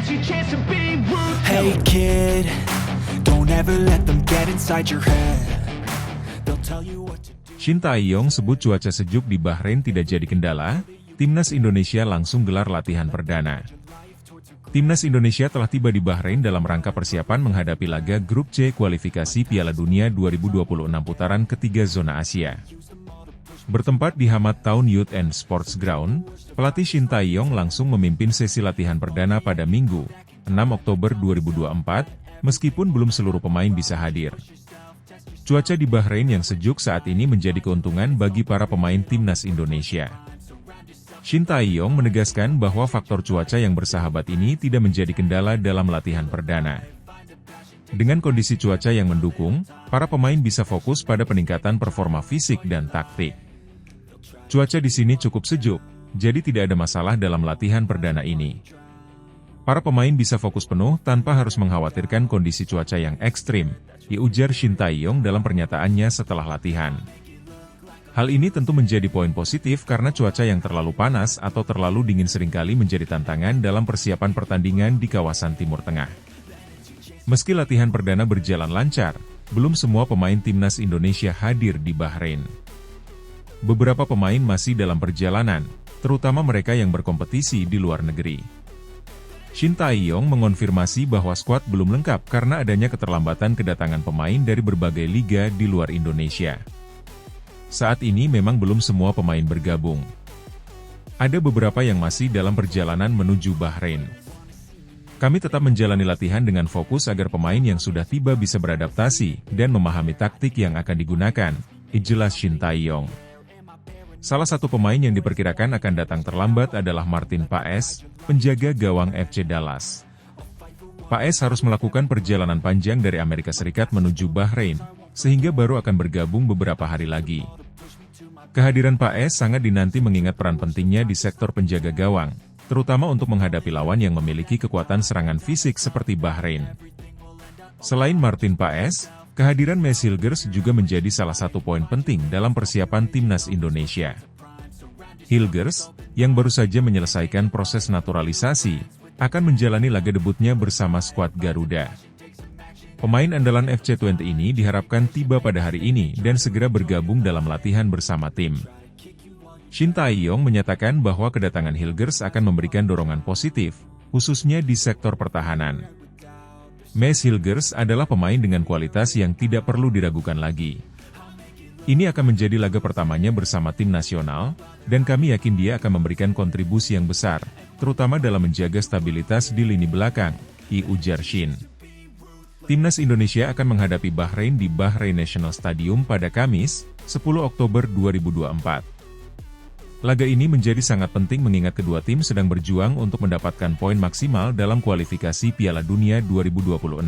Hey kid, don't ever let them get inside your head. They'll tell you what to do. Shin Tae-yong sebut cuaca sejuk di Bahrain tidak jadi kendala, Timnas Indonesia langsung gelar latihan perdana. Timnas Indonesia telah tiba di Bahrain dalam rangka persiapan menghadapi laga Grup C kualifikasi Piala Dunia 2026 putaran ketiga zona Asia. Bertempat di Hamad Town Youth and Sports Ground, pelatih Shin Tae-yong langsung memimpin sesi latihan perdana pada Minggu, 6 Oktober 2024, meskipun belum seluruh pemain bisa hadir. Cuaca di Bahrain yang sejuk saat ini menjadi keuntungan bagi para pemain Timnas Indonesia. Shin Tae-yong menegaskan bahwa faktor cuaca yang bersahabat ini tidak menjadi kendala dalam latihan perdana. Dengan kondisi cuaca yang mendukung, para pemain bisa fokus pada peningkatan performa fisik dan taktik. Cuaca di sini cukup sejuk, jadi tidak ada masalah dalam latihan perdana ini. Para pemain bisa fokus penuh tanpa harus mengkhawatirkan kondisi cuaca yang ekstrim, diujar Shin Tae-yong dalam pernyataannya setelah latihan. Hal ini tentu menjadi poin positif karena cuaca yang terlalu panas atau terlalu dingin seringkali menjadi tantangan dalam persiapan pertandingan di kawasan Timur Tengah. Meski latihan perdana berjalan lancar, belum semua pemain Timnas Indonesia hadir di Bahrain. Beberapa pemain masih dalam perjalanan, terutama mereka yang berkompetisi di luar negeri. Shin Tae-yong mengonfirmasi bahwa skuad belum lengkap karena adanya keterlambatan kedatangan pemain dari berbagai liga di luar Indonesia. Saat ini memang belum semua pemain bergabung. Ada beberapa yang masih dalam perjalanan menuju Bahrain. Kami tetap menjalani latihan dengan fokus agar pemain yang sudah tiba bisa beradaptasi dan memahami taktik yang akan digunakan, jelas Shin Tae-yong. Salah satu pemain yang diperkirakan akan datang terlambat adalah Martin Paes, penjaga gawang FC Dallas. Paes harus melakukan perjalanan panjang dari Amerika Serikat menuju Bahrain, sehingga baru akan bergabung beberapa hari lagi. Kehadiran Paes sangat dinanti mengingat peran pentingnya di sektor penjaga gawang, terutama untuk menghadapi lawan yang memiliki kekuatan serangan fisik seperti Bahrain. Selain Martin Paes, kehadiran Maes Hilgers juga menjadi salah satu poin penting dalam persiapan Timnas Indonesia. Hilgers, yang baru saja menyelesaikan proses naturalisasi, akan menjalani laga debutnya bersama skuad Garuda. Pemain andalan FC20 ini diharapkan tiba pada hari ini dan segera bergabung dalam latihan bersama tim. Shin Tae-yong menyatakan bahwa kedatangan Hilgers akan memberikan dorongan positif, khususnya di sektor pertahanan. Maes Hilgers adalah pemain dengan kualitas yang tidak perlu diragukan lagi. Ini akan menjadi laga pertamanya bersama tim nasional, dan kami yakin dia akan memberikan kontribusi yang besar, terutama dalam menjaga stabilitas di lini belakang, ujar Shin. Timnas Indonesia akan menghadapi Bahrain di Bahrain National Stadium pada Kamis, 10 Oktober 2024. Laga ini menjadi sangat penting mengingat kedua tim sedang berjuang untuk mendapatkan poin maksimal dalam kualifikasi Piala Dunia 2026.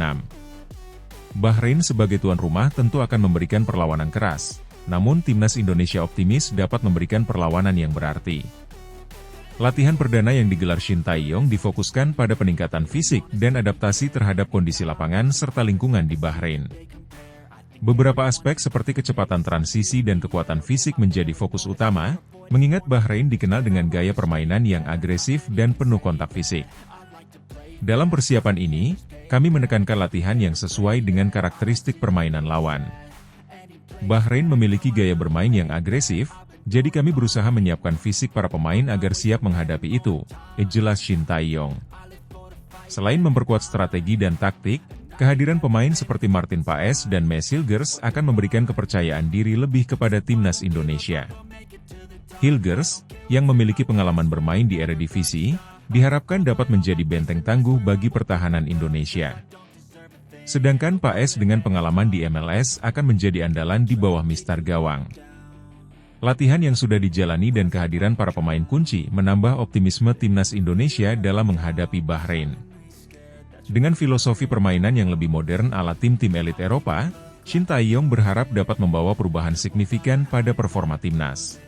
Bahrain sebagai tuan rumah tentu akan memberikan perlawanan keras, namun Timnas Indonesia optimis dapat memberikan perlawanan yang berarti. Latihan perdana yang digelar Shin Tae-yong difokuskan pada peningkatan fisik dan adaptasi terhadap kondisi lapangan serta lingkungan di Bahrain. Beberapa aspek seperti kecepatan transisi dan kekuatan fisik menjadi fokus utama, mengingat Bahrain dikenal dengan gaya permainan yang agresif dan penuh kontak fisik. Dalam persiapan ini, kami menekankan latihan yang sesuai dengan karakteristik permainan lawan. Bahrain memiliki gaya bermain yang agresif, jadi kami berusaha menyiapkan fisik para pemain agar siap menghadapi itu, jelas Shin Tae-yong. Selain memperkuat strategi dan taktik, kehadiran pemain seperti Martin Paes dan Maes Hilgers akan memberikan kepercayaan diri lebih kepada Timnas Indonesia. Hilgers, yang memiliki pengalaman bermain di Eredivisie, diharapkan dapat menjadi benteng tangguh bagi pertahanan Indonesia. Sedangkan Paes dengan pengalaman di MLS akan menjadi andalan di bawah mistar gawang. Latihan yang sudah dijalani dan kehadiran para pemain kunci menambah optimisme Timnas Indonesia dalam menghadapi Bahrain. Dengan filosofi permainan yang lebih modern ala tim-tim elit Eropa, Shin Tae-yong berharap dapat membawa perubahan signifikan pada performa timnas.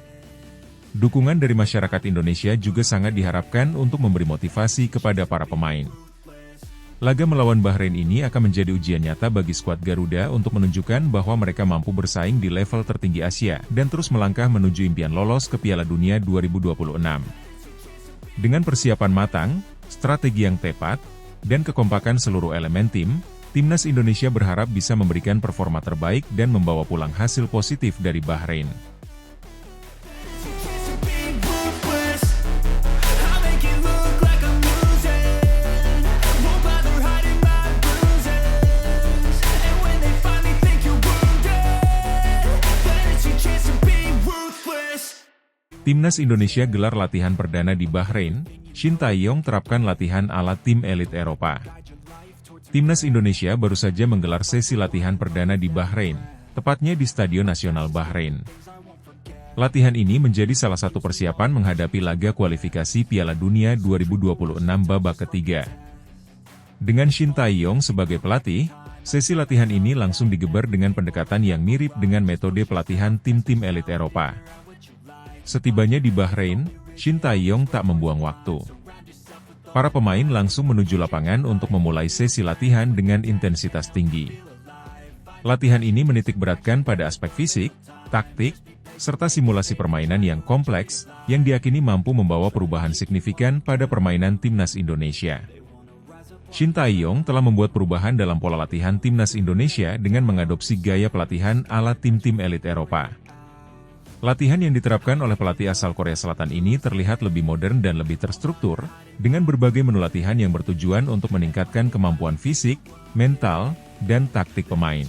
Dukungan dari masyarakat Indonesia juga sangat diharapkan untuk memberi motivasi kepada para pemain. Laga melawan Bahrain ini akan menjadi ujian nyata bagi skuad Garuda untuk menunjukkan bahwa mereka mampu bersaing di level tertinggi Asia dan terus melangkah menuju impian lolos ke Piala Dunia 2026. Dengan persiapan matang, strategi yang tepat, dan kekompakan seluruh elemen tim, Timnas Indonesia berharap bisa memberikan performa terbaik dan membawa pulang hasil positif dari Bahrain. Timnas Indonesia gelar latihan perdana di Bahrain. Shin Tae-yong terapkan latihan ala tim elit Eropa. Timnas Indonesia baru saja menggelar sesi latihan perdana di Bahrain, tepatnya di Stadion Nasional Bahrain. Latihan ini menjadi salah satu persiapan menghadapi laga kualifikasi Piala Dunia 2026 babak ketiga. Dengan Shin Tae-yong sebagai pelatih, sesi latihan ini langsung digeber dengan pendekatan yang mirip dengan metode pelatihan tim-tim elit Eropa. Setibanya di Bahrain, Shin Tae-yong tak membuang waktu. Para pemain langsung menuju lapangan untuk memulai sesi latihan dengan intensitas tinggi. Latihan ini menitik beratkan pada aspek fisik, taktik, serta simulasi permainan yang kompleks, yang diyakini mampu membawa perubahan signifikan pada permainan Timnas Indonesia. Shin Tae-yong telah membuat perubahan dalam pola latihan Timnas Indonesia dengan mengadopsi gaya pelatihan ala tim-tim elit Eropa. Latihan yang diterapkan oleh pelatih asal Korea Selatan ini terlihat lebih modern dan lebih terstruktur, dengan berbagai menu latihan yang bertujuan untuk meningkatkan kemampuan fisik, mental, dan taktik pemain.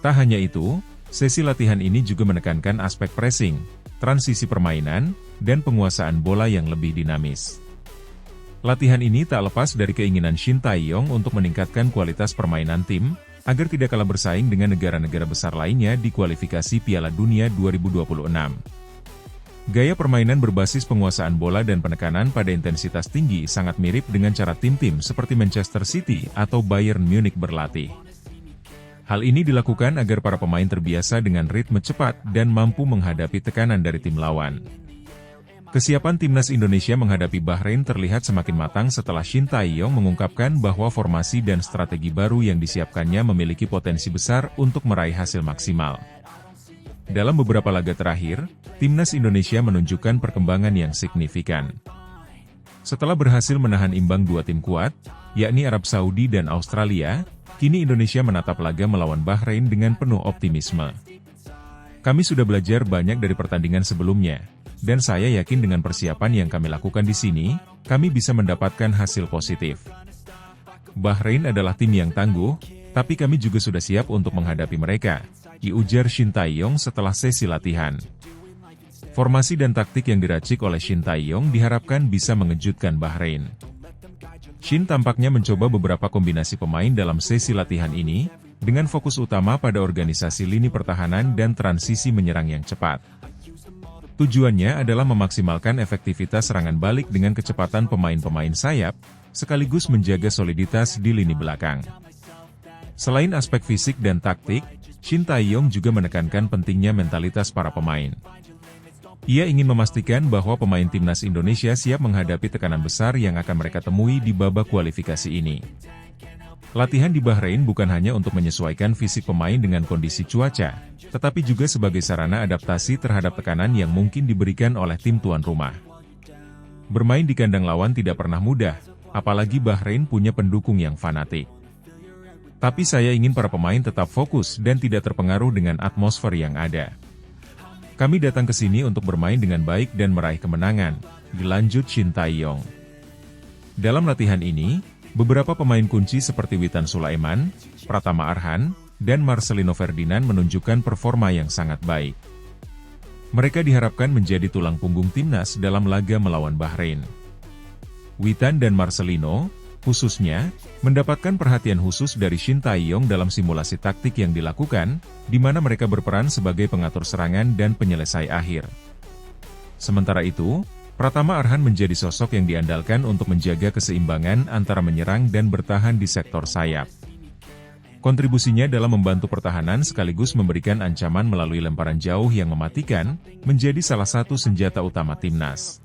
Tak hanya itu, sesi latihan ini juga menekankan aspek pressing, transisi permainan, dan penguasaan bola yang lebih dinamis. Latihan ini tak lepas dari keinginan Shin Tae-yong untuk meningkatkan kualitas permainan tim, agar tidak kalah bersaing dengan negara-negara besar lainnya di kualifikasi Piala Dunia 2026. Gaya permainan berbasis penguasaan bola dan penekanan pada intensitas tinggi sangat mirip dengan cara tim-tim seperti Manchester City atau Bayern Munich berlatih. Hal ini dilakukan agar para pemain terbiasa dengan ritme cepat dan mampu menghadapi tekanan dari tim lawan. Kesiapan Timnas Indonesia menghadapi Bahrain terlihat semakin matang setelah Shin Tae-yong mengungkapkan bahwa formasi dan strategi baru yang disiapkannya memiliki potensi besar untuk meraih hasil maksimal. Dalam beberapa laga terakhir, Timnas Indonesia menunjukkan perkembangan yang signifikan. Setelah berhasil menahan imbang dua tim kuat, yakni Arab Saudi dan Australia, kini Indonesia menatap laga melawan Bahrain dengan penuh optimisme. Kami sudah belajar banyak dari pertandingan sebelumnya, dan saya yakin dengan persiapan yang kami lakukan di sini, kami bisa mendapatkan hasil positif. Bahrain adalah tim yang tangguh, tapi kami juga sudah siap untuk menghadapi mereka, ujar Shin Tae-yong setelah sesi latihan. Formasi dan taktik yang diracik oleh Shin Tae-yong diharapkan bisa mengejutkan Bahrain. Shin tampaknya mencoba beberapa kombinasi pemain dalam sesi latihan ini, dengan fokus utama pada organisasi lini pertahanan dan transisi menyerang yang cepat. Tujuannya adalah memaksimalkan efektivitas serangan balik dengan kecepatan pemain-pemain sayap, sekaligus menjaga soliditas di lini belakang. Selain aspek fisik dan taktik, Shin Tae-yong juga menekankan pentingnya mentalitas para pemain. Ia ingin memastikan bahwa pemain Timnas Indonesia siap menghadapi tekanan besar yang akan mereka temui di babak kualifikasi ini. Latihan di Bahrain bukan hanya untuk menyesuaikan fisik pemain dengan kondisi cuaca, tetapi juga sebagai sarana adaptasi terhadap tekanan yang mungkin diberikan oleh tim tuan rumah. Bermain di kandang lawan tidak pernah mudah, apalagi Bahrain punya pendukung yang fanatik. Tapi saya ingin para pemain tetap fokus dan tidak terpengaruh dengan atmosfer yang ada. Kami datang ke sini untuk bermain dengan baik dan meraih kemenangan, dilanjut Shin Tae-yong. Dalam latihan ini, beberapa pemain kunci seperti Witan Sulaiman, Pratama Arhan, dan Marcelino Ferdinand menunjukkan performa yang sangat baik. Mereka diharapkan menjadi tulang punggung timnas dalam laga melawan Bahrain. Witan dan Marcelino, khususnya, mendapatkan perhatian khusus dari Shin Tae-yong dalam simulasi taktik yang dilakukan, di mana mereka berperan sebagai pengatur serangan dan penyelesai akhir. Sementara itu, Pratama Arhan menjadi sosok yang diandalkan untuk menjaga keseimbangan antara menyerang dan bertahan di sektor sayap. Kontribusinya dalam membantu pertahanan sekaligus memberikan ancaman melalui lemparan jauh yang mematikan, menjadi salah satu senjata utama timnas.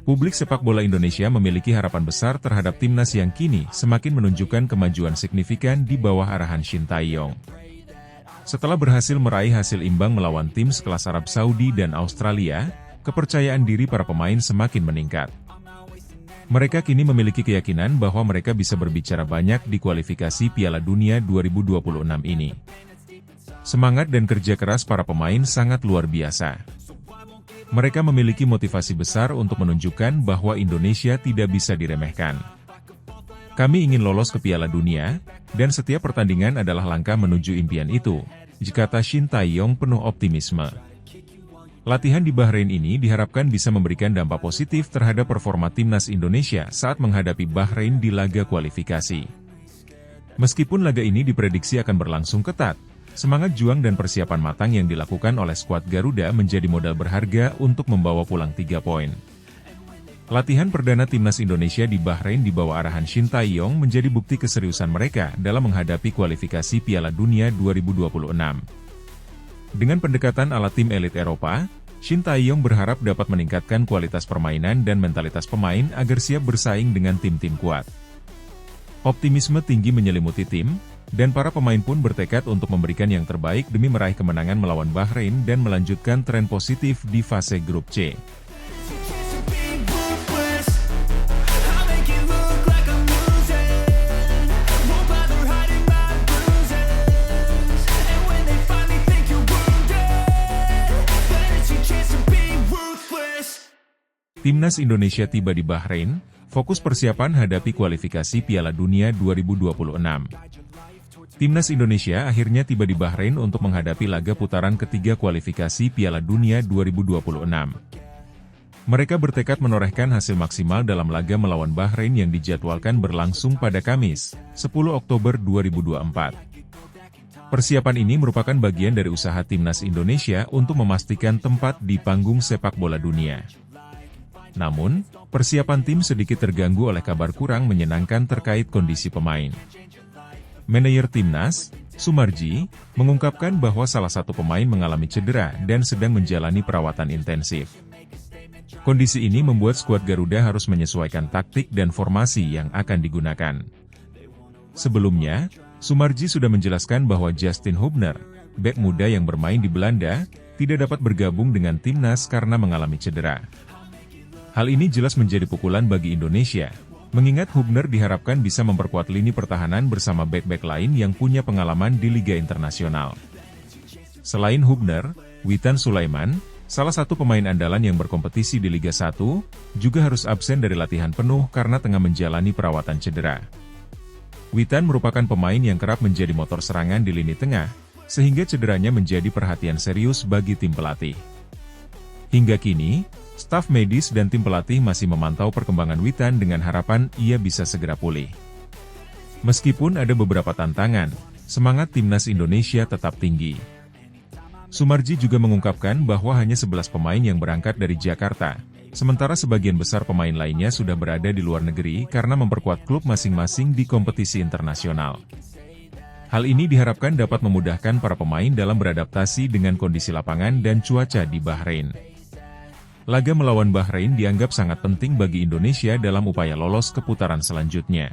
Publik sepak bola Indonesia memiliki harapan besar terhadap timnas yang kini semakin menunjukkan kemajuan signifikan di bawah arahan Shin Tae-yong. Setelah berhasil meraih hasil imbang melawan tim sekelas Arab Saudi dan Australia, kepercayaan diri para pemain semakin meningkat. Mereka kini memiliki keyakinan bahwa mereka bisa berbicara banyak di kualifikasi Piala Dunia 2026 ini. Semangat dan kerja keras para pemain sangat luar biasa. Mereka memiliki motivasi besar untuk menunjukkan bahwa Indonesia tidak bisa diremehkan. Kami ingin lolos ke Piala Dunia, dan setiap pertandingan adalah langkah menuju impian itu, kata Shin Tae-yong penuh optimisme. Latihan di Bahrain ini diharapkan bisa memberikan dampak positif terhadap performa timnas Indonesia saat menghadapi Bahrain di laga kualifikasi. Meskipun laga ini diprediksi akan berlangsung ketat, semangat juang dan persiapan matang yang dilakukan oleh skuad Garuda menjadi modal berharga untuk membawa pulang 3 poin. Latihan perdana timnas Indonesia di Bahrain di bawah arahan Shin Tae-yong menjadi bukti keseriusan mereka dalam menghadapi kualifikasi Piala Dunia 2026. Dengan pendekatan ala tim elit Eropa, Shin Tae-yong berharap dapat meningkatkan kualitas permainan dan mentalitas pemain agar siap bersaing dengan tim-tim kuat. Optimisme tinggi menyelimuti tim, dan para pemain pun bertekad untuk memberikan yang terbaik demi meraih kemenangan melawan Bahrain dan melanjutkan tren positif di fase grup C. Timnas Indonesia tiba di Bahrain, fokus persiapan hadapi kualifikasi Piala Dunia 2026. Timnas Indonesia akhirnya tiba di Bahrain untuk menghadapi laga putaran ketiga kualifikasi Piala Dunia 2026. Mereka bertekad menorehkan hasil maksimal dalam laga melawan Bahrain yang dijadwalkan berlangsung pada Kamis, 10 Oktober 2024. Persiapan ini merupakan bagian dari usaha Timnas Indonesia untuk memastikan tempat di panggung sepak bola dunia. Namun, persiapan tim sedikit terganggu oleh kabar kurang menyenangkan terkait kondisi pemain. Manajer Timnas, Sumarji, mengungkapkan bahwa salah satu pemain mengalami cedera dan sedang menjalani perawatan intensif. Kondisi ini membuat skuad Garuda harus menyesuaikan taktik dan formasi yang akan digunakan. Sebelumnya, Sumarji sudah menjelaskan bahwa Justin Hubner, bek muda yang bermain di Belanda, tidak dapat bergabung dengan Timnas karena mengalami cedera. Hal ini jelas menjadi pukulan bagi Indonesia, mengingat Hubner diharapkan bisa memperkuat lini pertahanan bersama bek-bek lain yang punya pengalaman di Liga Internasional. Selain Hubner, Witan Sulaiman, salah satu pemain andalan yang berkompetisi di Liga 1, juga harus absen dari latihan penuh karena tengah menjalani perawatan cedera. Witan merupakan pemain yang kerap menjadi motor serangan di lini tengah, sehingga cederanya menjadi perhatian serius bagi tim pelatih. Hingga kini, staf medis dan tim pelatih masih memantau perkembangan Witan dengan harapan ia bisa segera pulih. Meskipun ada beberapa tantangan, semangat Timnas Indonesia tetap tinggi. Sumarji juga mengungkapkan bahwa hanya 11 pemain yang berangkat dari Jakarta, sementara sebagian besar pemain lainnya sudah berada di luar negeri karena memperkuat klub masing-masing di kompetisi internasional. Hal ini diharapkan dapat memudahkan para pemain dalam beradaptasi dengan kondisi lapangan dan cuaca di Bahrain. Laga melawan Bahrain dianggap sangat penting bagi Indonesia dalam upaya lolos ke putaran selanjutnya.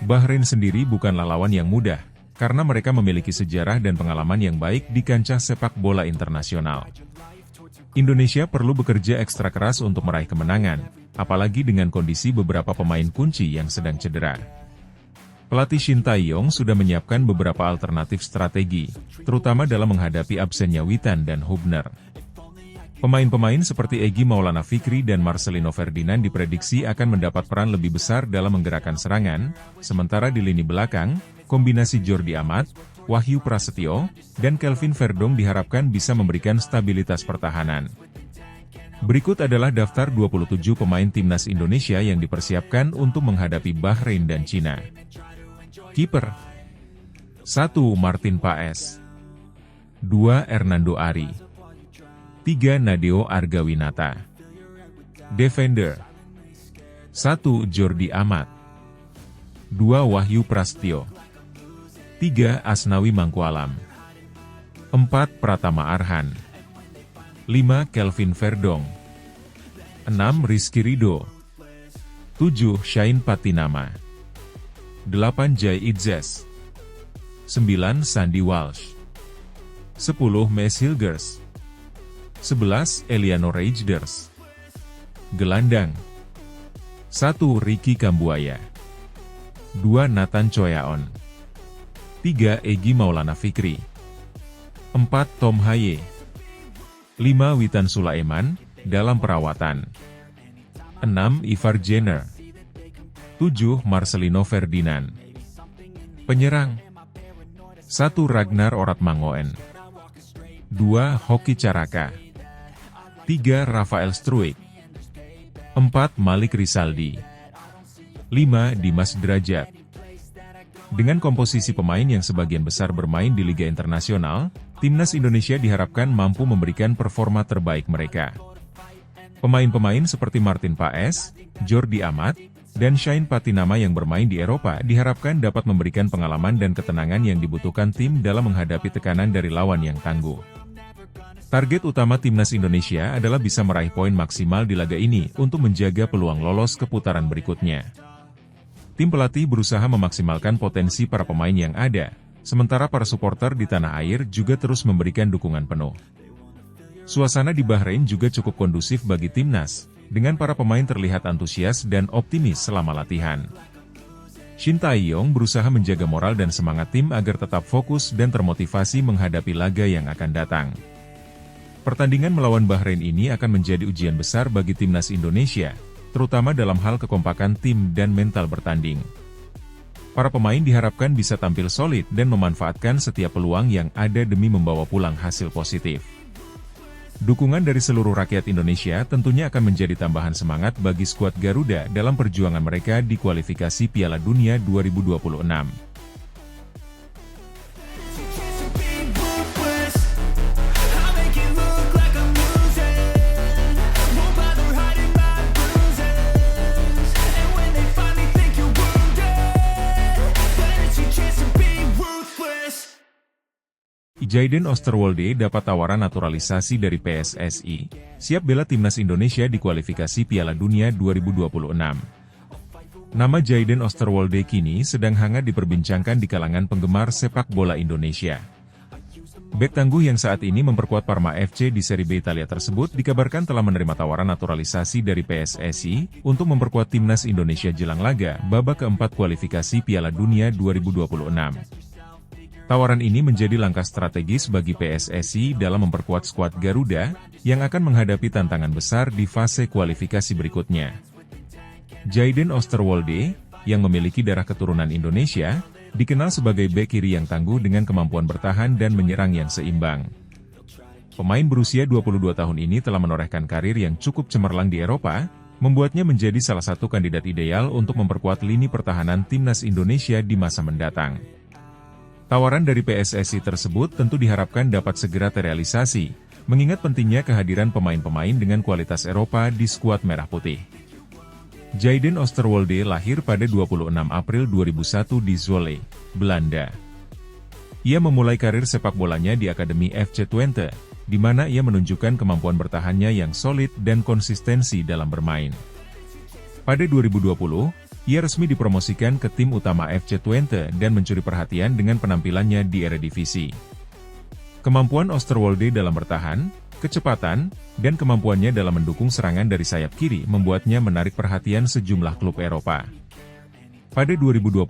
Bahrain sendiri bukanlah lawan yang mudah, karena mereka memiliki sejarah dan pengalaman yang baik di kancah sepak bola internasional. Indonesia perlu bekerja ekstra keras untuk meraih kemenangan, apalagi dengan kondisi beberapa pemain kunci yang sedang cedera. Pelatih Shin Tae-yong sudah menyiapkan beberapa alternatif strategi, terutama dalam menghadapi absennya Witan dan Hubner. Pemain-pemain seperti Egy Maulana Fikri dan Marcelino Ferdinand diprediksi akan mendapat peran lebih besar dalam menggerakkan serangan, sementara di lini belakang, kombinasi Jordi Amat, Wahyu Prasetyo, dan Kelvin Verdong diharapkan bisa memberikan stabilitas pertahanan. Berikut adalah daftar 27 pemain Timnas Indonesia yang dipersiapkan untuk menghadapi Bahrain dan Cina. Kiper 1. Martin Paes 2. Hernando Ari 3. Nadeo Argawinata. Defender 1. Jordi Amat 2. Wahyu Prasetyo 3. Asnawi Mangkualam 4. Pratama Arhan 5. Kelvin Verdong 6. Rizky Ridho 7. Shain Patinama 8. Jai Idzes 9. Sandy Walsh 10. Mes Hilgers 11. Eliano Rejders. Gelandang 1. Ricky Kambuaya. 2. Nathan Choyaon. 3. Egy Maulana Fikri. 4. Tom Haye. 5. Witan Sulaiman, dalam perawatan. 6. Ivar Jenner. 7. Marcelino Ferdinand. Penyerang. 1. Ragnar Oratmangoen. 2. Hoki Caraka. 3. Rafael Struik. 4. Malik Rizaldi. 5. Dimas Derajat. Dengan komposisi pemain yang sebagian besar bermain di Liga Internasional, Timnas Indonesia diharapkan mampu memberikan performa terbaik mereka. Pemain-pemain seperti Martin Paes, Jordi Amat, dan Shane Patinama yang bermain di Eropa diharapkan dapat memberikan pengalaman dan ketenangan yang dibutuhkan tim dalam menghadapi tekanan dari lawan yang tangguh. Target utama Timnas Indonesia adalah bisa meraih poin maksimal di laga ini untuk menjaga peluang lolos ke putaran berikutnya. Tim pelatih berusaha memaksimalkan potensi para pemain yang ada, sementara para supporter di tanah air juga terus memberikan dukungan penuh. Suasana di Bahrain juga cukup kondusif bagi Timnas, dengan para pemain terlihat antusias dan optimis selama latihan. Shin Tae-yong berusaha menjaga moral dan semangat tim agar tetap fokus dan termotivasi menghadapi laga yang akan datang. Pertandingan melawan Bahrain ini akan menjadi ujian besar bagi Timnas Indonesia, terutama dalam hal kekompakan tim dan mental bertanding. Para pemain diharapkan bisa tampil solid dan memanfaatkan setiap peluang yang ada demi membawa pulang hasil positif. Dukungan dari seluruh rakyat Indonesia tentunya akan menjadi tambahan semangat bagi skuad Garuda dalam perjuangan mereka di kualifikasi Piala Dunia 2026. Jayden Osterwolde dapat tawaran naturalisasi dari PSSI, siap bela Timnas Indonesia di kualifikasi Piala Dunia 2026. Nama Jayden Osterwolde kini sedang hangat diperbincangkan di kalangan penggemar sepak bola Indonesia. Bek tangguh yang saat ini memperkuat Parma FC di Serie B Italia tersebut dikabarkan telah menerima tawaran naturalisasi dari PSSI untuk memperkuat Timnas Indonesia jelang laga babak keempat kualifikasi Piala Dunia 2026. Tawaran ini menjadi langkah strategis bagi PSSI dalam memperkuat skuad Garuda, yang akan menghadapi tantangan besar di fase kualifikasi berikutnya. Jayden Osterwolde, yang memiliki darah keturunan Indonesia, dikenal sebagai bek kiri yang tangguh dengan kemampuan bertahan dan menyerang yang seimbang. Pemain berusia 22 tahun ini telah menorehkan karir yang cukup cemerlang di Eropa, membuatnya menjadi salah satu kandidat ideal untuk memperkuat lini pertahanan Timnas Indonesia di masa mendatang. Tawaran dari PSSI tersebut tentu diharapkan dapat segera terrealisasi, mengingat pentingnya kehadiran pemain-pemain dengan kualitas Eropa di skuad Merah Putih. Jayden Osterwolde lahir pada 26 April 2001 di Zwolle, Belanda. Ia memulai karir sepak bolanya di Akademi FC Twente, di mana ia menunjukkan kemampuan bertahannya yang solid dan konsistensi dalam bermain. Pada 2020, ia resmi dipromosikan ke tim utama FC Twente dan mencuri perhatian dengan penampilannya di Eredivisie. Kemampuan Osterwolde dalam bertahan, kecepatan, dan kemampuannya dalam mendukung serangan dari sayap kiri membuatnya menarik perhatian sejumlah klub Eropa. Pada 2022,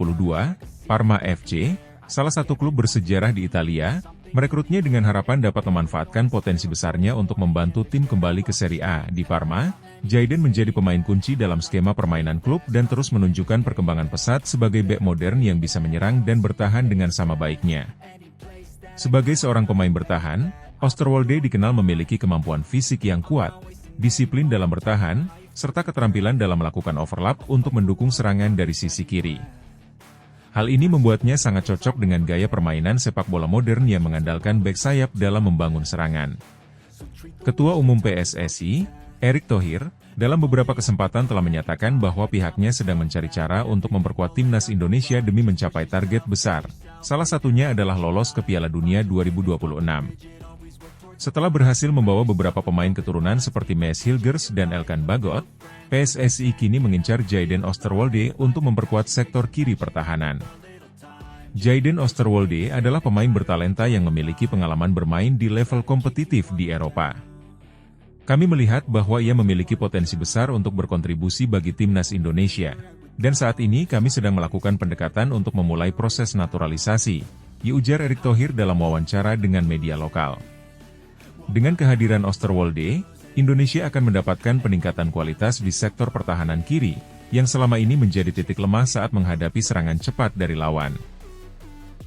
Parma FC, salah satu klub bersejarah di Italia, merekrutnya dengan harapan dapat memanfaatkan potensi besarnya untuk membantu tim kembali ke Serie A. Di Parma, Jayden menjadi pemain kunci dalam skema permainan klub dan terus menunjukkan perkembangan pesat sebagai bek modern yang bisa menyerang dan bertahan dengan sama baiknya. Sebagai seorang pemain bertahan, Osterwolde dikenal memiliki kemampuan fisik yang kuat, disiplin dalam bertahan, serta keterampilan dalam melakukan overlap untuk mendukung serangan dari sisi kiri. Hal ini membuatnya sangat cocok dengan gaya permainan sepak bola modern yang mengandalkan bek sayap dalam membangun serangan. Ketua Umum PSSI, Erick Thohir, dalam beberapa kesempatan telah menyatakan bahwa pihaknya sedang mencari cara untuk memperkuat Timnas Indonesia demi mencapai target besar. Salah satunya adalah lolos ke Piala Dunia 2026. Setelah berhasil membawa beberapa pemain keturunan seperti Mees Hilgers dan Elkan Bagot, PSSI kini mengincar Jayden Osterwolde untuk memperkuat sektor kiri pertahanan. Jayden Osterwolde adalah pemain bertalenta yang memiliki pengalaman bermain di level kompetitif di Eropa. Kami melihat bahwa ia memiliki potensi besar untuk berkontribusi bagi timnas Indonesia, dan saat ini kami sedang melakukan pendekatan untuk memulai proses naturalisasi, ujar Erick Thohir dalam wawancara dengan media lokal. Dengan kehadiran Oosterwolde, Indonesia akan mendapatkan peningkatan kualitas di sektor pertahanan kiri, yang selama ini menjadi titik lemah saat menghadapi serangan cepat dari lawan.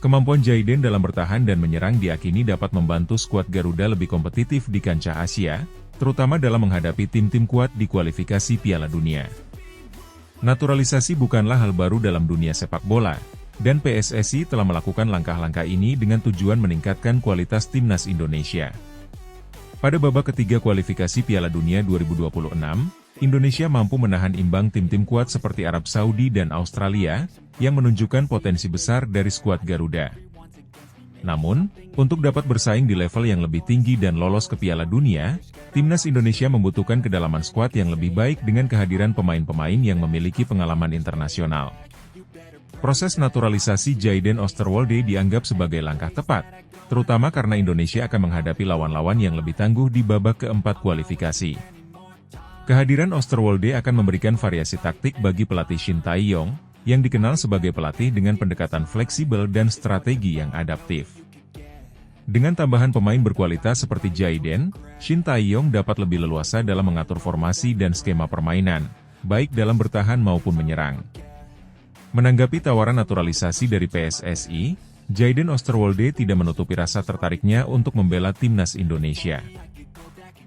Kemampuan Jaiden dalam bertahan dan menyerang diakini dapat membantu skuad Garuda lebih kompetitif di kancah Asia, terutama dalam menghadapi tim-tim kuat di kualifikasi Piala Dunia. Naturalisasi bukanlah hal baru dalam dunia sepak bola, dan PSSI telah melakukan langkah-langkah ini dengan tujuan meningkatkan kualitas timnas Indonesia. Pada babak ketiga kualifikasi Piala Dunia 2026, Indonesia mampu menahan imbang tim-tim kuat seperti Arab Saudi dan Australia, yang menunjukkan potensi besar dari skuad Garuda. Namun, untuk dapat bersaing di level yang lebih tinggi dan lolos ke Piala Dunia, timnas Indonesia membutuhkan kedalaman skuad yang lebih baik dengan kehadiran pemain-pemain yang memiliki pengalaman internasional. Proses naturalisasi Jaiden Oosterwolde dianggap sebagai langkah tepat, terutama karena Indonesia akan menghadapi lawan-lawan yang lebih tangguh di babak keempat kualifikasi. Kehadiran Oosterwolde akan memberikan variasi taktik bagi pelatih Shin Tae-yong, yang dikenal sebagai pelatih dengan pendekatan fleksibel dan strategi yang adaptif. Dengan tambahan pemain berkualitas seperti Jaiden, Shin Tae-yong dapat lebih leluasa dalam mengatur formasi dan skema permainan, baik dalam bertahan maupun menyerang. Menanggapi tawaran naturalisasi dari PSSI, Jaiden Oosterwolde tidak menutupi rasa tertariknya untuk membela timnas Indonesia.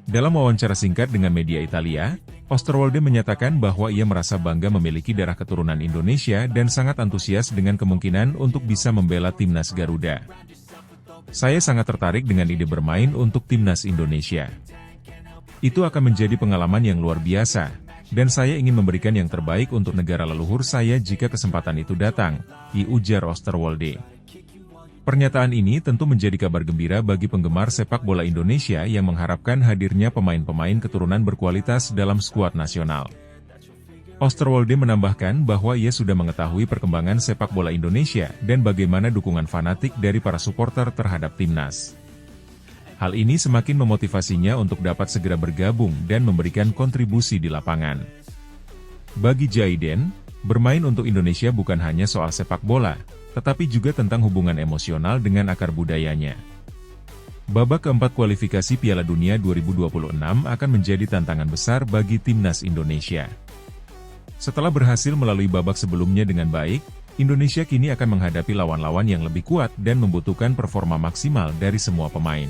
Dalam wawancara singkat dengan media Italia, Oosterwolde menyatakan bahwa ia merasa bangga memiliki darah keturunan Indonesia dan sangat antusias dengan kemungkinan untuk bisa membela timnas Garuda. Saya sangat tertarik dengan ide bermain untuk timnas Indonesia. Itu akan menjadi pengalaman yang luar biasa, dan saya ingin memberikan yang terbaik untuk negara leluhur saya jika kesempatan itu datang, ujar Oosterwolde. Pernyataan ini tentu menjadi kabar gembira bagi penggemar sepak bola Indonesia yang mengharapkan hadirnya pemain-pemain keturunan berkualitas dalam skuad nasional. Oosterwolde menambahkan bahwa ia sudah mengetahui perkembangan sepak bola Indonesia dan bagaimana dukungan fanatik dari para supporter terhadap timnas. Hal ini semakin memotivasinya untuk dapat segera bergabung dan memberikan kontribusi di lapangan. Bagi Jaiden, bermain untuk Indonesia bukan hanya soal sepak bola, tetapi juga tentang hubungan emosional dengan akar budayanya. Babak keempat kualifikasi Piala Dunia 2026 akan menjadi tantangan besar bagi timnas Indonesia. Setelah berhasil melalui babak sebelumnya dengan baik, Indonesia kini akan menghadapi lawan-lawan yang lebih kuat dan membutuhkan performa maksimal dari semua pemain.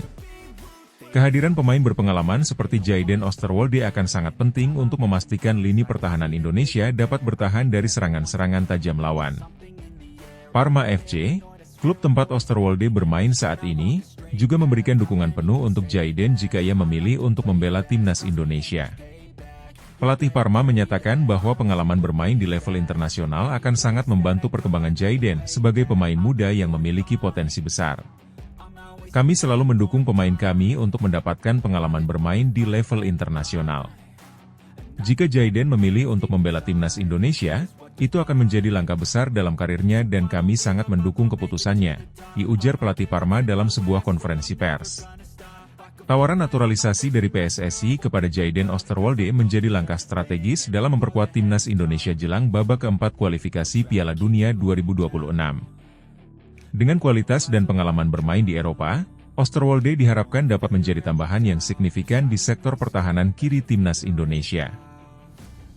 Kehadiran pemain berpengalaman seperti Jaiden Oosterwolde akan sangat penting untuk memastikan lini pertahanan Indonesia dapat bertahan dari serangan-serangan tajam lawan. Parma FC, klub tempat Oosterwolde bermain saat ini, juga memberikan dukungan penuh untuk Jaiden jika ia memilih untuk membela timnas Indonesia. Pelatih Parma menyatakan bahwa pengalaman bermain di level internasional akan sangat membantu perkembangan Jaiden sebagai pemain muda yang memiliki potensi besar. Kami selalu mendukung pemain kami untuk mendapatkan pengalaman bermain di level internasional. Jika Jaiden memilih untuk membela timnas Indonesia, itu akan menjadi langkah besar dalam karirnya dan kami sangat mendukung keputusannya, ujar pelatih Parma dalam sebuah konferensi pers. Tawaran naturalisasi dari PSSI kepada Jaiden Oosterwolde menjadi langkah strategis dalam memperkuat timnas Indonesia jelang babak keempat kualifikasi Piala Dunia 2026. Dengan kualitas dan pengalaman bermain di Eropa, Oosterwolde diharapkan dapat menjadi tambahan yang signifikan di sektor pertahanan kiri timnas Indonesia.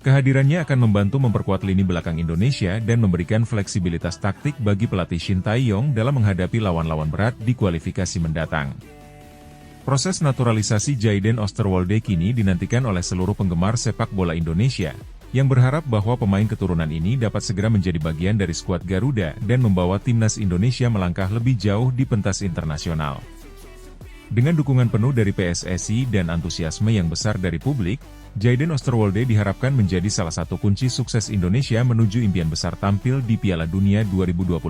Kehadirannya akan membantu memperkuat lini belakang Indonesia dan memberikan fleksibilitas taktik bagi pelatih Shin Tae-yong dalam menghadapi lawan-lawan berat di kualifikasi mendatang. Proses naturalisasi Jaiden Oosterwolde kini dinantikan oleh seluruh penggemar sepak bola Indonesia, yang berharap bahwa pemain keturunan ini dapat segera menjadi bagian dari skuad Garuda dan membawa timnas Indonesia melangkah lebih jauh di pentas internasional. Dengan dukungan penuh dari PSSI dan antusiasme yang besar dari publik, Jaiden Oosterwolde diharapkan menjadi salah satu kunci sukses Indonesia menuju impian besar tampil di Piala Dunia 2026.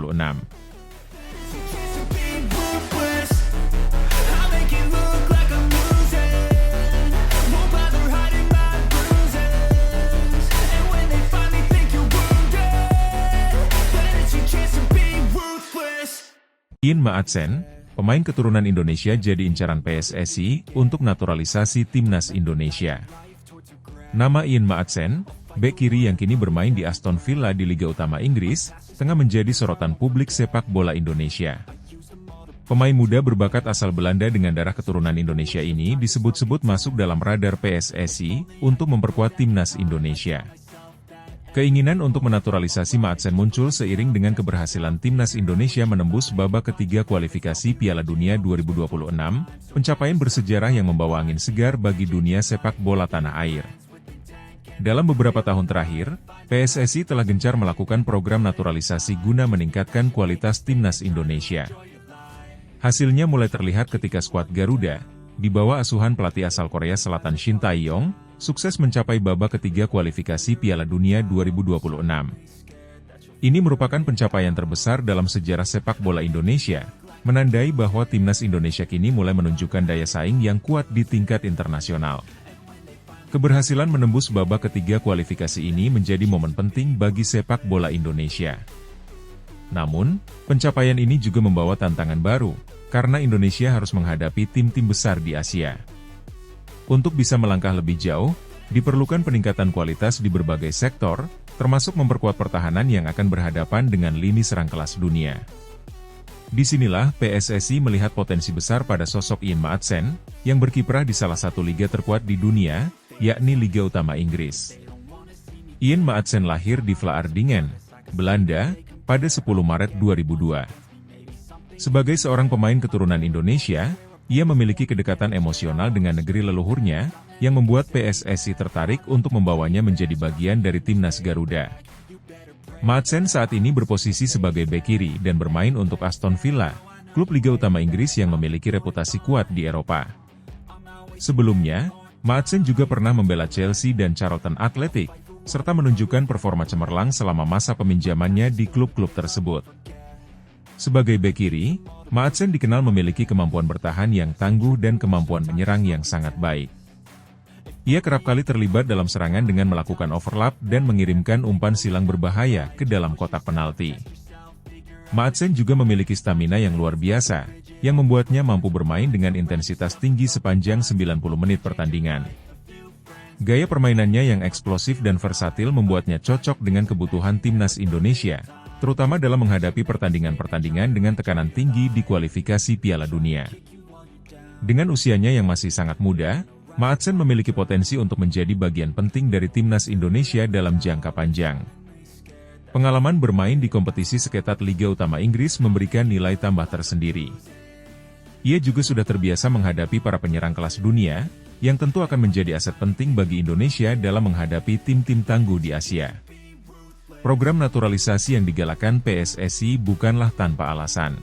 Ian Maatsen, pemain keturunan Indonesia jadi incaran PSSI untuk naturalisasi timnas Indonesia. Nama Ian Maatsen, bek kiri yang kini bermain di Aston Villa di Liga Utama Inggris, tengah menjadi sorotan publik sepak bola Indonesia. Pemain muda berbakat asal Belanda dengan darah keturunan Indonesia ini disebut-sebut masuk dalam radar PSSI untuk memperkuat timnas Indonesia. Keinginan untuk menaturalisasi Maatsen muncul seiring dengan keberhasilan timnas Indonesia menembus babak ketiga kualifikasi Piala Dunia 2026, pencapaian bersejarah yang membawa angin segar bagi dunia sepak bola tanah air. Dalam beberapa tahun terakhir, PSSI telah gencar melakukan program naturalisasi guna meningkatkan kualitas timnas Indonesia. Hasilnya mulai terlihat ketika skuad Garuda, di bawah asuhan pelatih asal Korea Selatan Shin Tae-yong, sukses mencapai babak ketiga kualifikasi Piala Dunia 2026. Ini merupakan pencapaian terbesar dalam sejarah sepak bola Indonesia, menandai bahwa timnas Indonesia kini mulai menunjukkan daya saing yang kuat di tingkat internasional. Keberhasilan menembus babak ketiga kualifikasi ini menjadi momen penting bagi sepak bola Indonesia. Namun, pencapaian ini juga membawa tantangan baru, karena Indonesia harus menghadapi tim-tim besar di Asia. Untuk bisa melangkah lebih jauh, diperlukan peningkatan kualitas di berbagai sektor, termasuk memperkuat pertahanan yang akan berhadapan dengan lini serang kelas dunia. Disinilah PSSI melihat potensi besar pada sosok Ian Maatsen, yang berkiprah di salah satu liga terkuat di dunia, yakni Liga Utama Inggris. Ian Maatsen lahir di Vlaardingen, Belanda, pada 10 Maret 2002. Sebagai seorang pemain keturunan Indonesia, ia memiliki kedekatan emosional dengan negeri leluhurnya, yang membuat PSSI tertarik untuk membawanya menjadi bagian dari timnas Garuda. Maatsen saat ini berposisi sebagai bek kiri dan bermain untuk Aston Villa, klub Liga Utama Inggris yang memiliki reputasi kuat di Eropa. Sebelumnya, Maatsen juga pernah membela Chelsea dan Charlton Athletic, serta menunjukkan performa cemerlang selama masa peminjamannya di klub-klub tersebut. Sebagai bek kiri, Maatsen dikenal memiliki kemampuan bertahan yang tangguh dan kemampuan menyerang yang sangat baik. Ia kerap kali terlibat dalam serangan dengan melakukan overlap dan mengirimkan umpan silang berbahaya ke dalam kotak penalti. Maatsen juga memiliki stamina yang luar biasa, yang membuatnya mampu bermain dengan intensitas tinggi sepanjang 90 menit pertandingan. Gaya permainannya yang eksplosif dan versatil membuatnya cocok dengan kebutuhan timnas Indonesia, terutama dalam menghadapi pertandingan-pertandingan dengan tekanan tinggi di kualifikasi Piala Dunia. Dengan usianya yang masih sangat muda, Maatsen memiliki potensi untuk menjadi bagian penting dari timnas Indonesia dalam jangka panjang. Pengalaman bermain di kompetisi seketat Liga Utama Inggris memberikan nilai tambah tersendiri. Ia juga sudah terbiasa menghadapi para penyerang kelas dunia, yang tentu akan menjadi aset penting bagi Indonesia dalam menghadapi tim-tim tangguh di Asia. Program naturalisasi yang digalakan PSSI bukanlah tanpa alasan.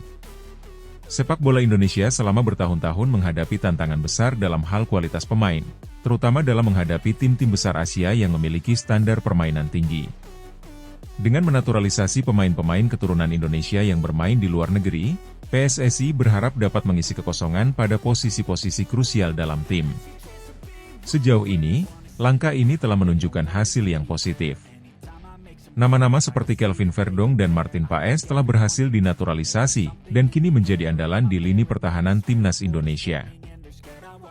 Sepak bola Indonesia selama bertahun-tahun menghadapi tantangan besar dalam hal kualitas pemain, terutama dalam menghadapi tim-tim besar Asia yang memiliki standar permainan tinggi. Dengan menaturalisasi pemain-pemain keturunan Indonesia yang bermain di luar negeri, PSSI berharap dapat mengisi kekosongan pada posisi-posisi krusial dalam tim. Sejauh ini, langkah ini telah menunjukkan hasil yang positif. Nama-nama seperti Kelvin Verdong dan Martin Paes telah berhasil dinaturalisasi, dan kini menjadi andalan di lini pertahanan timnas Indonesia.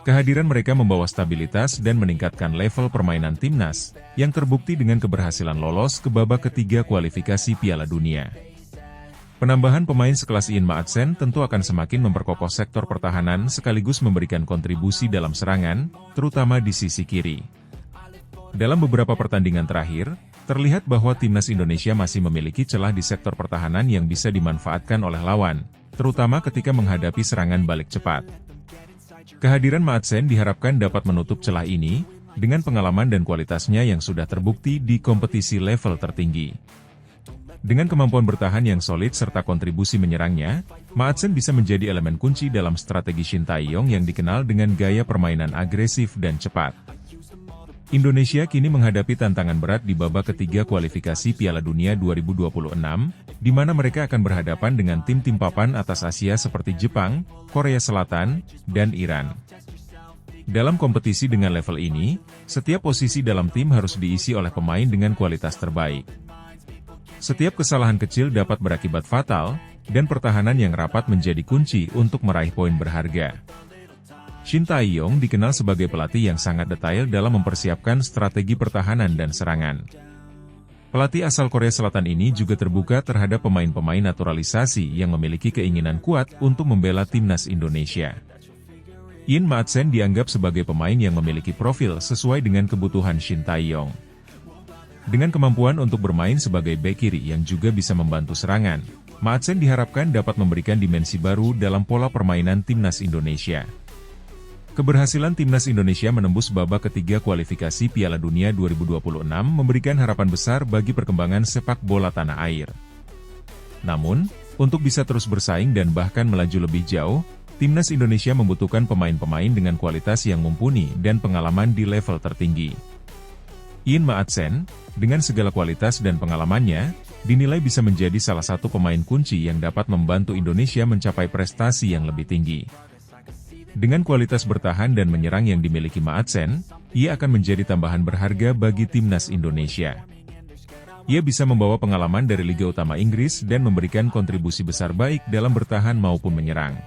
Kehadiran mereka membawa stabilitas dan meningkatkan level permainan timnas, yang terbukti dengan keberhasilan lolos ke babak ketiga kualifikasi Piala Dunia. Penambahan pemain sekelas Ian Maatsen tentu akan semakin memperkokoh sektor pertahanan sekaligus memberikan kontribusi dalam serangan, terutama di sisi kiri. Dalam beberapa pertandingan terakhir, terlihat bahwa timnas Indonesia masih memiliki celah di sektor pertahanan yang bisa dimanfaatkan oleh lawan, terutama ketika menghadapi serangan balik cepat. Kehadiran Maatsen diharapkan dapat menutup celah ini, dengan pengalaman dan kualitasnya yang sudah terbukti di kompetisi level tertinggi. Dengan kemampuan bertahan yang solid serta kontribusi menyerangnya, Maatsen bisa menjadi elemen kunci dalam strategi Shin Tae-yong yang dikenal dengan gaya permainan agresif dan cepat. Indonesia kini menghadapi tantangan berat di babak ketiga kualifikasi Piala Dunia 2026, di mana mereka akan berhadapan dengan tim-tim papan atas Asia seperti Jepang, Korea Selatan, dan Iran. Dalam kompetisi dengan level ini, setiap posisi dalam tim harus diisi oleh pemain dengan kualitas terbaik. Setiap kesalahan kecil dapat berakibat fatal, dan pertahanan yang rapat menjadi kunci untuk meraih poin berharga. Shin Tae-yong dikenal sebagai pelatih yang sangat detail dalam mempersiapkan strategi pertahanan dan serangan. Pelatih asal Korea Selatan ini juga terbuka terhadap pemain-pemain naturalisasi yang memiliki keinginan kuat untuk membela timnas Indonesia. Yin Ma-sen dianggap sebagai pemain yang memiliki profil sesuai dengan kebutuhan Shin Tae-yong. Dengan kemampuan untuk bermain sebagai bek kiri yang juga bisa membantu serangan, Ma-sen diharapkan dapat memberikan dimensi baru dalam pola permainan timnas Indonesia. Keberhasilan timnas Indonesia menembus babak ketiga kualifikasi Piala Dunia 2026 memberikan harapan besar bagi perkembangan sepak bola tanah air. Namun, untuk bisa terus bersaing dan bahkan melaju lebih jauh, timnas Indonesia membutuhkan pemain-pemain dengan kualitas yang mumpuni dan pengalaman di level tertinggi. Yin Ma-sen, dengan segala kualitas dan pengalamannya, dinilai bisa menjadi salah satu pemain kunci yang dapat membantu Indonesia mencapai prestasi yang lebih tinggi. Dengan kualitas bertahan dan menyerang yang dimiliki Ma-sen, ia akan menjadi tambahan berharga bagi timnas Indonesia. Ia bisa membawa pengalaman dari Liga Utama Inggris dan memberikan kontribusi besar baik dalam bertahan maupun menyerang.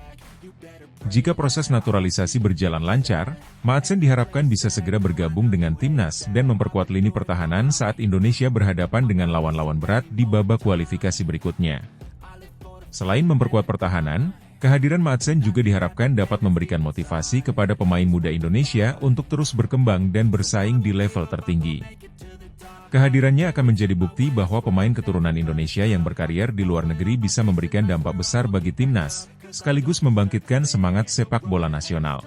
Jika proses naturalisasi berjalan lancar, Ma-sen diharapkan bisa segera bergabung dengan timnas dan memperkuat lini pertahanan saat Indonesia berhadapan dengan lawan-lawan berat di babak kualifikasi berikutnya. Selain memperkuat pertahanan, kehadiran Ma-sen juga diharapkan dapat memberikan motivasi kepada pemain muda Indonesia untuk terus berkembang dan bersaing di level tertinggi. Kehadirannya akan menjadi bukti bahwa pemain keturunan Indonesia yang berkarier di luar negeri bisa memberikan dampak besar bagi timnas, sekaligus membangkitkan semangat sepak bola nasional.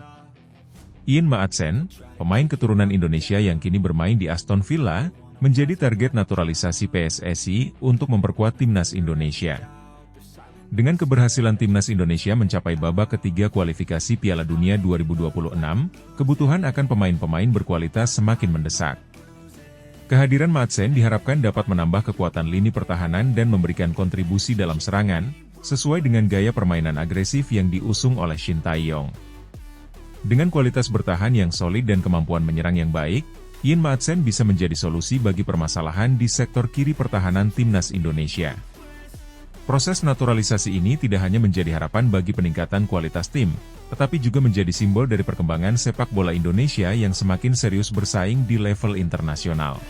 Yin Ma-sen, pemain keturunan Indonesia yang kini bermain di Aston Villa, menjadi target naturalisasi PSSI untuk memperkuat timnas Indonesia. Dengan keberhasilan timnas Indonesia mencapai babak ketiga kualifikasi Piala Dunia 2026, kebutuhan akan pemain-pemain berkualitas semakin mendesak. Kehadiran Ma-sen diharapkan dapat menambah kekuatan lini pertahanan dan memberikan kontribusi dalam serangan, sesuai dengan gaya permainan agresif yang diusung oleh Shin Tae-yong. Dengan kualitas bertahan yang solid dan kemampuan menyerang yang baik, Yin Ma-sen bisa menjadi solusi bagi permasalahan di sektor kiri pertahanan timnas Indonesia. Proses naturalisasi ini tidak hanya menjadi harapan bagi peningkatan kualitas tim, tetapi juga menjadi simbol dari perkembangan sepak bola Indonesia yang semakin serius bersaing di level internasional.